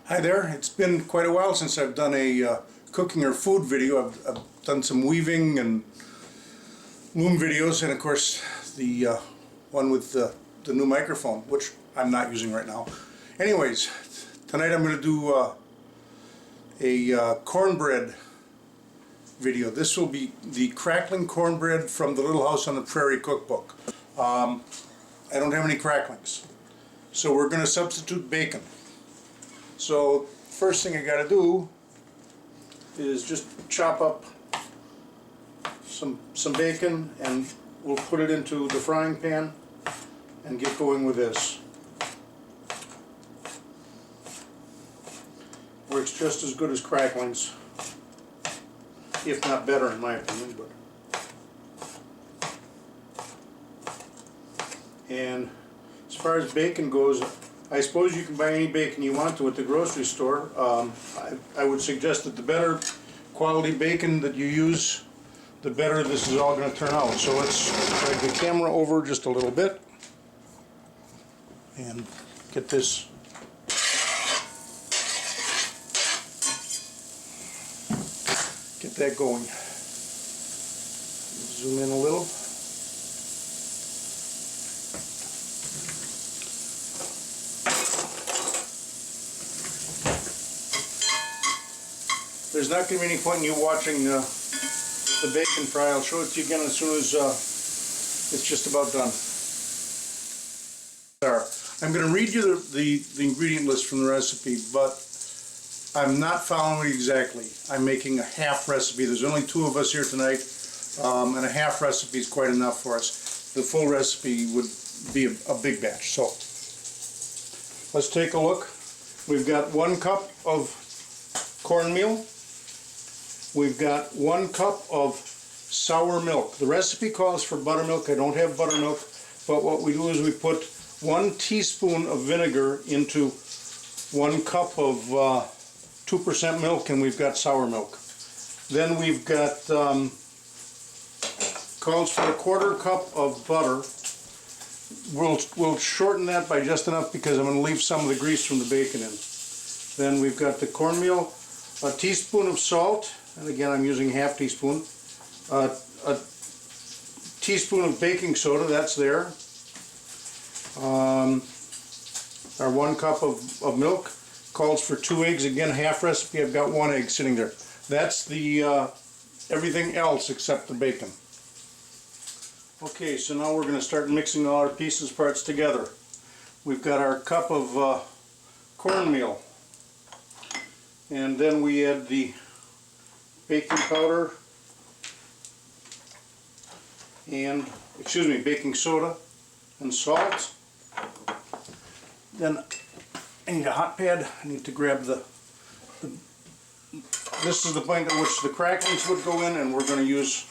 Hi there. It's been quite a while since I've done a cooking or food video. I've done some weaving and loom videos, and of course the one with the new microphone, which I'm not using right now. Anyways, tonight I'm going to do a cornbread video. This will be the Crackling Cornbread from the Little House on the Prairie cookbook. I don't have any cracklings, so we're going to substitute bacon. So first thing I got to do is just chop up some bacon, and we'll put it into the frying pan and get going with this. Works just as good as cracklings, if not better in my opinion. And as far as bacon goes, I suppose you can buy any bacon you want to at the grocery store. I would suggest that the better quality bacon that you use, the better this is all going to turn out. So let's drag the camera over just a little bit and get this. Get that going. Zoom in a little. There's not going to be any point in you watching the bacon fry. I'll show it to you again as soon as it's just about done. I'm going to read you the ingredient list from the recipe, but I'm not following it exactly. I'm making a half recipe. There's only two of us here tonight, and a half recipe is quite enough for us. The full recipe would be a big batch. So let's take a look. We've got 1 cup of cornmeal. We've got 1 cup of sour milk. The recipe calls for buttermilk. I don't have buttermilk, but what we do is we put 1 teaspoon of vinegar into 1 cup of 2% milk, and we've got sour milk. Then we've got calls for 1/4 cup of butter. We'll shorten that by just enough because I'm going to leave some of the grease from the bacon in. Then we've got the cornmeal, a teaspoon of salt, and again I'm using ½ teaspoon, a teaspoon of baking soda, that's there, our 1 cup of milk, calls for 2 eggs, again half recipe, I've got 1 egg sitting there. That's the everything else except the bacon. Okay, so now we're going to start mixing all our parts together. We've got our cup of cornmeal, and then we add the baking powder and, baking soda and salt. Then I need a hot pad. I need to grab this is the point at which the cracklings would go in, and we're going to use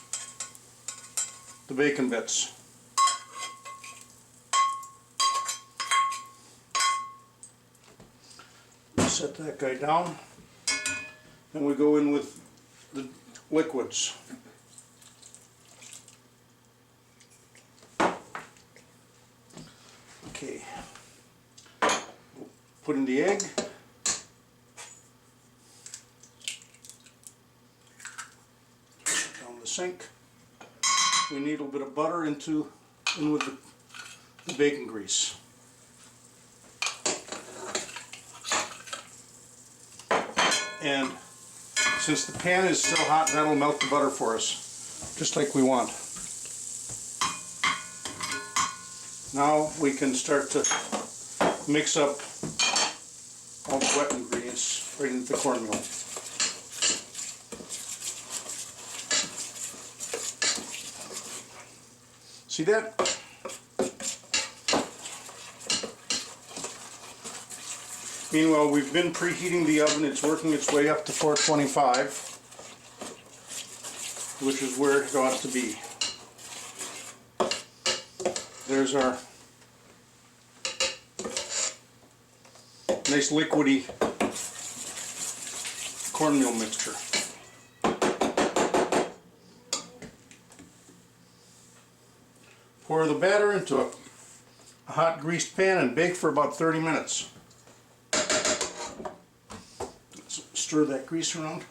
the bacon bits. Set that guy down, and we go in with the liquids. Okay, put in the egg. Down the sink. We need a little bit of butter in with the bacon grease. And since the pan is still hot, that'll melt the butter for us, just like we want. Now we can start to mix up all the wet ingredients right into the cornmeal. See that? Meanwhile, we've been preheating the oven. It's working its way up to 425, which is where it ought to be. There's our nice liquidy cornmeal mixture. Pour the batter into a hot greased pan and bake for about 30 minutes. stir that grease around.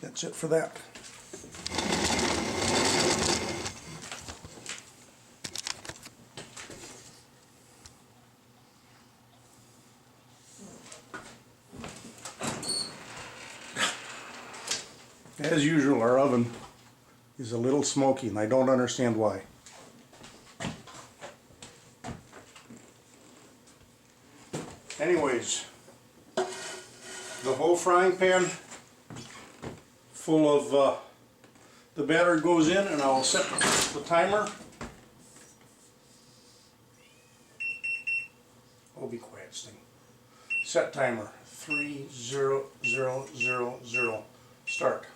That's it for that. As usual, our oven is a little smoky, and I don't understand why. Anyways, the whole frying pan full of the batter goes in, and I'll set the timer. Oh, be quiet, Sting. Set timer 3000. Start.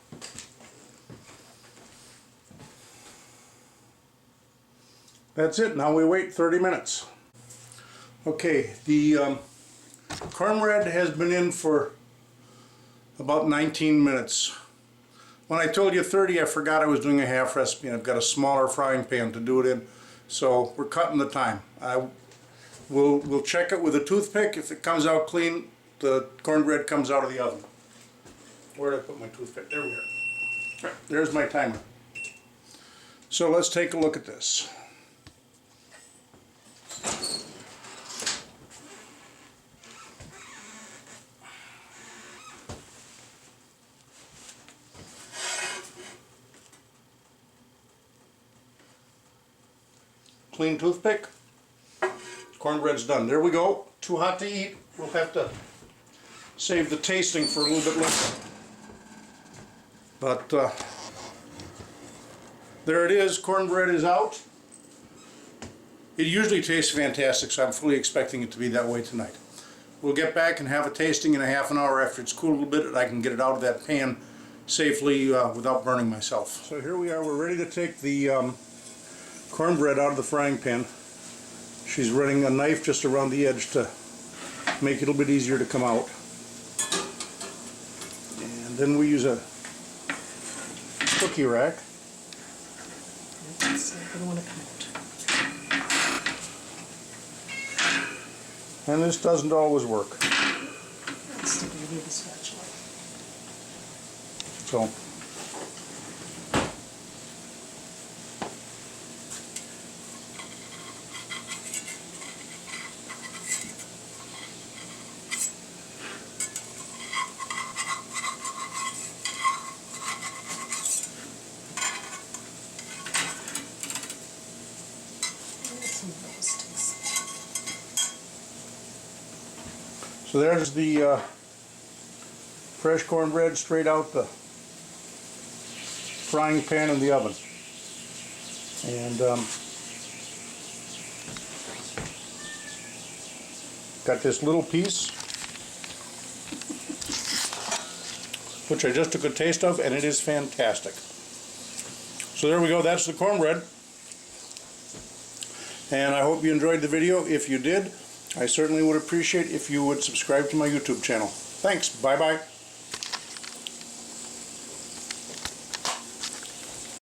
That's it. Now we wait 30 minutes. Okay, the cornbread has been in for about 19 minutes. When I told you 30, I forgot I was doing a half recipe, and I've got a smaller frying pan to do it in, so we're cutting the time. We'll check it with a toothpick. If it comes out clean, the cornbread comes out of the oven. Where did I put my toothpick? There we are. Right, there's my timer. So let's take a look at this. Clean toothpick. Cornbread's done. There we go. Too hot to eat. We'll have to save the tasting for a little bit later. But there it is. Cornbread is out. It usually tastes fantastic, so I'm fully expecting it to be that way tonight. We'll get back and have a tasting in a half an hour after it's cooled a little bit, and I can get it out of that pan safely without burning myself. So here we are. We're ready to take the cornbread out of the frying pan. She's running a knife just around the edge to make it a little bit easier to come out. And then we use a cookie rack. I don't want to come out. And this doesn't always work. That's the beauty of the spatula. So So there's the fresh cornbread straight out the frying pan in the oven. And got this little piece, which I just took a taste of, and it is fantastic. So there we go, that's the cornbread. And I hope you enjoyed the video. If you did, I certainly would appreciate if you would subscribe to my YouTube channel. Thanks. Bye-bye.